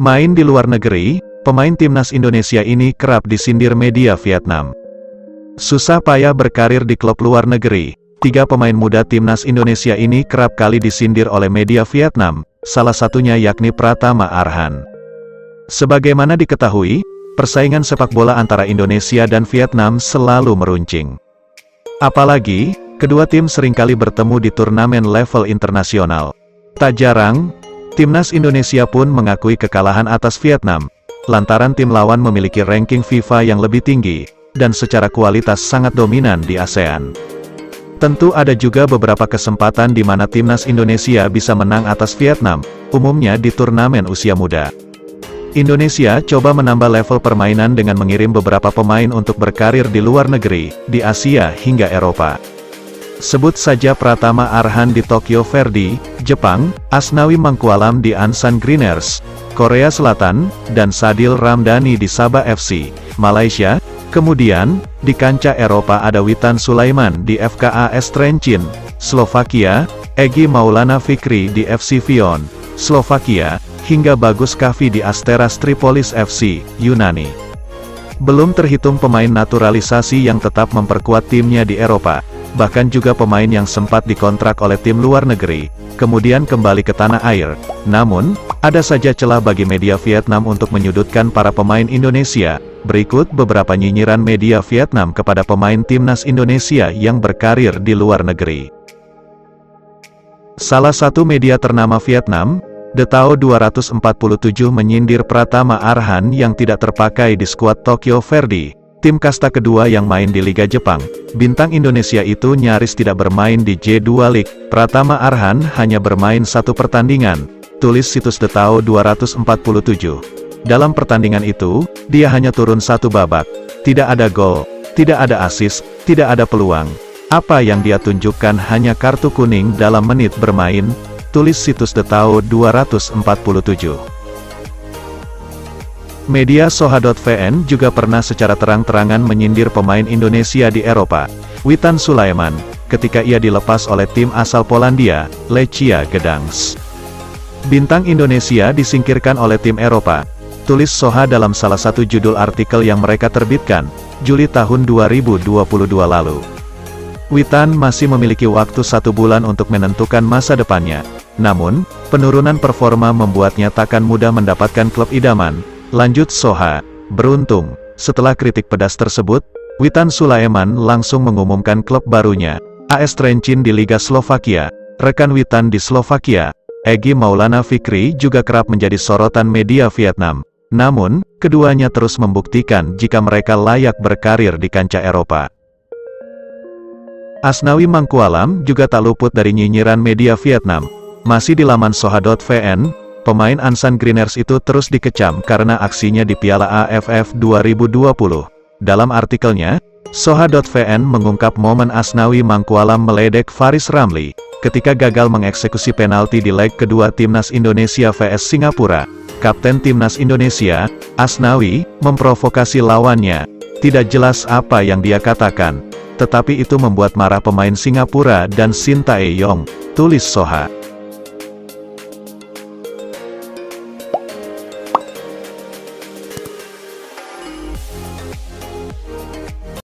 Main di luar negeri, pemain timnas Indonesia ini kerap disindir media Vietnam. Susah payah berkarir di klub luar negeri, tiga pemain muda timnas Indonesia ini kerap kali disindir oleh media Vietnam, salah satunya yakni Pratama Arhan. Sebagaimana diketahui, persaingan sepak bola antara Indonesia dan Vietnam selalu meruncing. Apalagi, kedua tim seringkali bertemu di turnamen level internasional. Tak jarang, timnas Indonesia pun mengakui kekalahan atas Vietnam, lantaran tim lawan memiliki ranking FIFA yang lebih tinggi, dan secara kualitas sangat dominan di ASEAN. Tentu ada juga beberapa kesempatan di mana timnas Indonesia bisa menang atas Vietnam, umumnya di turnamen usia muda. Indonesia coba menambah level permainan dengan mengirim beberapa pemain untuk berkarir di luar negeri, di Asia hingga Eropa. Sebut saja Pratama Arhan di Tokyo Verdy, Jepang, Asnawi Mangkualam di Ansan Greeners, Korea Selatan, dan Sadil Ramdhani di Sabah FC, Malaysia. Kemudian, di kancah Eropa ada Witan Sulaiman di FKAS Trenčín, Slovakia, Egy Maulana Fikri di FC Vion, Slovakia, hingga Bagus Kavi di Asteras Tripolis FC, Yunani. Belum terhitung pemain naturalisasi yang tetap memperkuat timnya di Eropa, bahkan juga pemain yang sempat dikontrak oleh tim luar negeri, kemudian kembali ke tanah air. Namun, ada saja celah bagi media Vietnam untuk menyudutkan para pemain Indonesia. Berikut beberapa nyinyiran media Vietnam kepada pemain timnas Indonesia yang berkarir di luar negeri. Salah satu media ternama Vietnam, The Tao 247 menyindir Pratama Arhan yang tidak terpakai di skuad Tokyo Verdy, tim kasta kedua yang main di Liga Jepang. Bintang Indonesia itu nyaris tidak bermain di J2 League. Pratama Arhan hanya bermain satu pertandingan, tulis situs The Tao 247. Dalam pertandingan itu, dia hanya turun satu babak. Tidak ada gol, tidak ada assist, tidak ada peluang. Apa yang dia tunjukkan hanya kartu kuning dalam menit bermain, tulis situs The Tao 247. Media Soha.vn juga pernah secara terang-terangan menyindir pemain Indonesia di Eropa, Witan Sulaiman, ketika ia dilepas oleh tim asal Polandia, Lechia Gdańsk. Bintang Indonesia disingkirkan oleh tim Eropa, tulis Soha dalam salah satu judul artikel yang mereka terbitkan, Juli tahun 2022 lalu. Witan masih memiliki waktu 1 bulan untuk menentukan masa depannya. Namun, penurunan performa membuatnya takkan mudah mendapatkan klub idaman. Lanjut Soha, beruntung, setelah kritik pedas tersebut, Witan Sulaiman langsung mengumumkan klub barunya, AS Trenčín di Liga Slovakia. Rekan Witan di Slovakia, Egy Maulana Fikri juga kerap menjadi sorotan media Vietnam. Namun, keduanya terus membuktikan jika mereka layak berkarir di kancah Eropa. Asnawi Mangkualam juga tak luput dari nyinyiran media Vietnam. Masih di laman Soha.vn, pemain Ansan Greeners itu terus dikecam karena aksinya di Piala AFF 2020. Dalam artikelnya, Soha.vn mengungkap momen Asnawi Mangkualam meledek Faris Ramli, ketika gagal mengeksekusi penalti di leg kedua Timnas Indonesia vs Singapura. Kapten Timnas Indonesia, Asnawi, memprovokasi lawannya. Tidak jelas apa yang dia katakan, tetapi itu membuat marah pemain Singapura dan Shin Tae-yong, tulis Soha.